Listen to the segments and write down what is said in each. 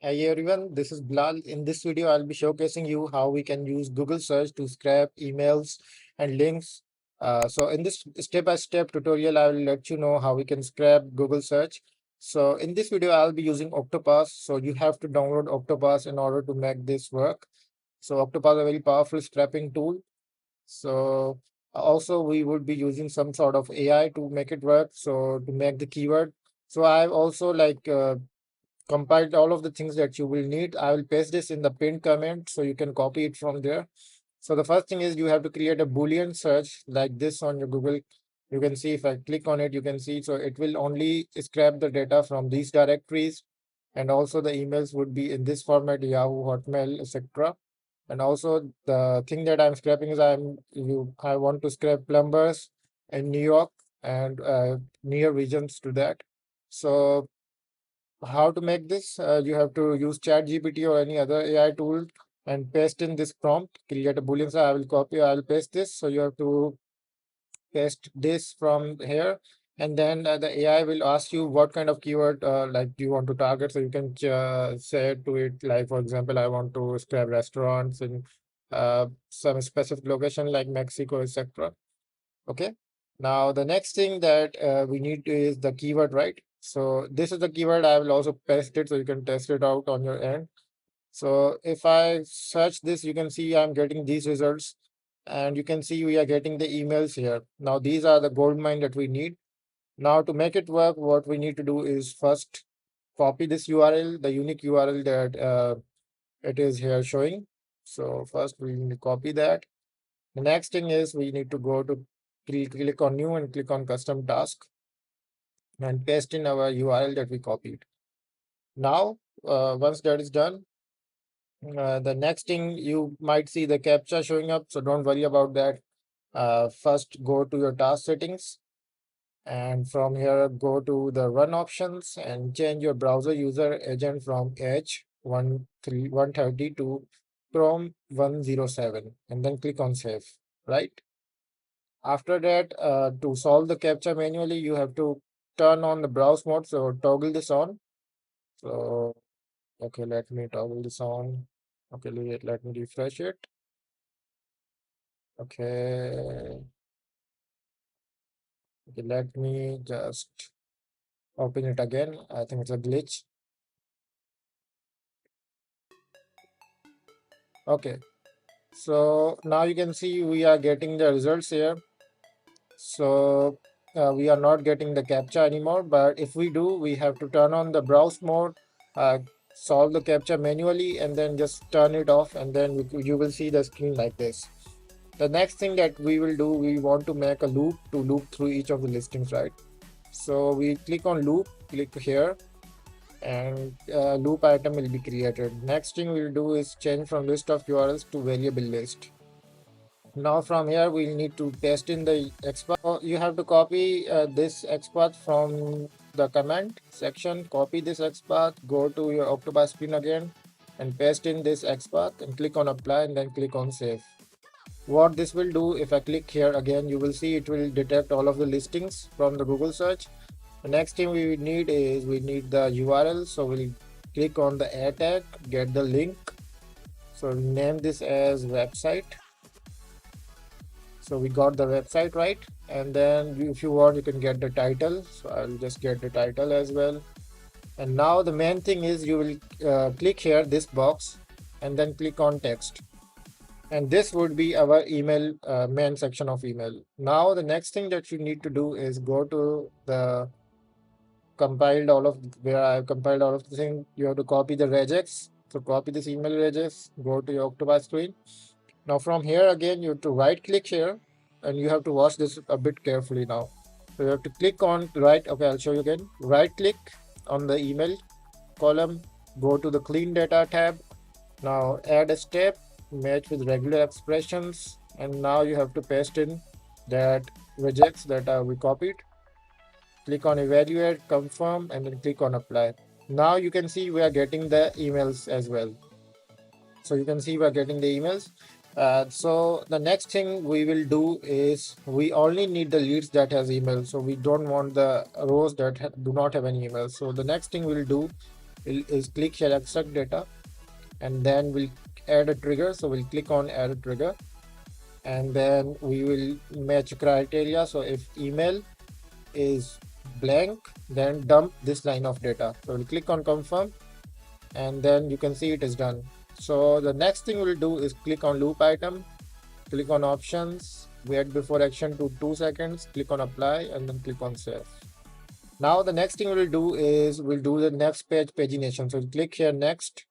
Hey everyone, this is Bilal. In this video, I'll be showcasing you how we can use Google search to scrape emails and links. So in this step-by-step tutorial, I will let you know how we can scrape Google search. So in this video, I'll be using Octoparse. So you have to download Octoparse in order to make this work. So Octoparse is a very powerful scraping tool. So also we would be using some sort of AI to make it work. So to make the keyword. So I've also compiled all of the things that you will need. I will paste this in the pinned comment so you can copy it from there. So the first thing is you have to create a Boolean search like this on your Google. You can see if I click on it, you can see, so it will only scrape the data from these directories. And also the emails would be in this format, Yahoo, Hotmail, etc. And also the thing that I'm scraping is I want to scrape plumbers in New York and near regions to that. So how to make this? You have to use ChatGPT or any other AI tool and paste in this prompt, create a Boolean. So I will copy, I will paste this. So you have to paste this from here. And then the AI will ask you what kind of keyword like do you want to target. So you can say to it, like, for example, I want to scrap restaurants in some specific location like Mexico, etc. Okay. Now the next thing that we need is the keyword, right? So this is the keyword. I will also paste it so you can test it out on your end. So if I search this, you can see I'm getting these results, and you can see we are getting the emails here. Now these are the gold mine that we need. Now to make it work, what we need to do is first copy this URL, the unique URL that it is here showing. So first we need to copy that. The next thing is we need to go to click on new and click on custom task and paste in our URL that we copied. Now, once that is done, the next thing you might see the captcha showing up. So don't worry about that. First go to your task settings, and from here go to the run options and change your browser user agent from Edge 130 to Chrome 107, and then click on save, right? After that, to solve the captcha manually, you have to turn on the browse mode. So toggle this on. So, okay, let me toggle this on. Okay, let me refresh it. Okay. Okay, let me just open it again. I think it's a glitch. Okay. So now you can see we are getting the results here. So we are not getting the captcha anymore, but if we do, we have to turn on the browse mode, uh, solve the captcha manually, and then just turn it off, and then you will see the screen like this. The next thing that we will do, we want to make a loop to loop through each of the listings, right? So we click on loop, click here, and loop item will be created. Next thing we'll do is change from list of URLs to variable list. Now from here we need to paste in the XPath. You have to copy this XPath from the command section. Copy this XPath, go to your Octoparse screen again and paste in this XPath and click on apply and then click on save. What this will do, if I click here again, you will see it will detect all of the listings from the Google search. The next thing we need is we need the URL. So we'll click on the add tag, get the link. So name this as website. So we got the website, right? And then if you want, you can get the title. So I'll just get the title as well. And now the main thing is you will click here, this box, and then click on text. And this would be our email, main section of email. Now the next thing that you need to do is go to the where I've compiled all of the thing. You have to copy the regex. So copy this email regex, go to your Octoparse screen. Now from here again, you have to right click here and you have to watch this a bit carefully now. So you have to click on right. Okay, I'll show you again. Right click on the email column, go to the clean data tab. Now add a step, match with regular expressions, and now you have to paste in that regex that we copied. Click on evaluate, confirm, and then click on apply. Now you can see we are getting the emails as well. So you can see we are getting the emails. So the next thing we will do is we only need the leads that has email. So we don't want the rows that do not have any email. So the next thing we'll do is click shall extract data, and then we'll add a trigger. So we'll click on add a trigger, and then we will match criteria. So if email is blank, then dump this line of data. So we'll click on confirm, and then you can see it is done. So the next thing we'll do is click on loop item, click on options, wait before action to 2 seconds, click on apply, and then click on save. Now the next thing we'll do is we'll do the next page pagination. So we'll click here next,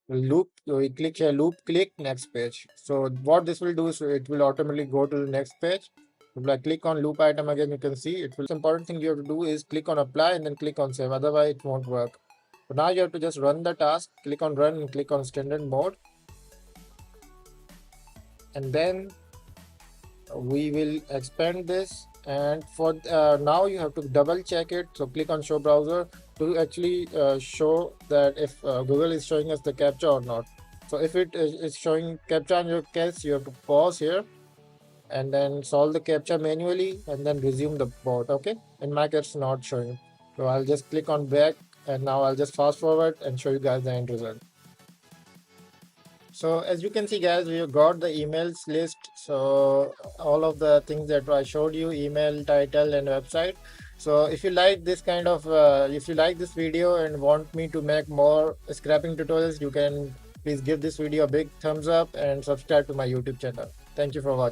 loop, we click here loop, click next page. So what this will do is it will automatically go to the next page. If I click on loop item again, you can see it will. Important thing you have to do is click on apply and then click on save, otherwise it won't work. So now you have to just run the task, click on run and click on standard mode, and then we will expand this. And for now you have to double check it. So click on show browser to actually show that if Google is showing us the captcha or not. So if it is showing captcha in your case, you have to pause here and then solve the captcha manually and then resume the bot. Okay, in my case not showing, so I'll just click on back, and now I'll just fast forward and show you guys the end result. So as you can see guys, we have got the emails list. So all of the things that I showed you, email, title and website. So if you like this kind of if you like this video and want me to make more scrapping tutorials, you can please give this video a big thumbs up and subscribe to my YouTube channel. Thank you for watching.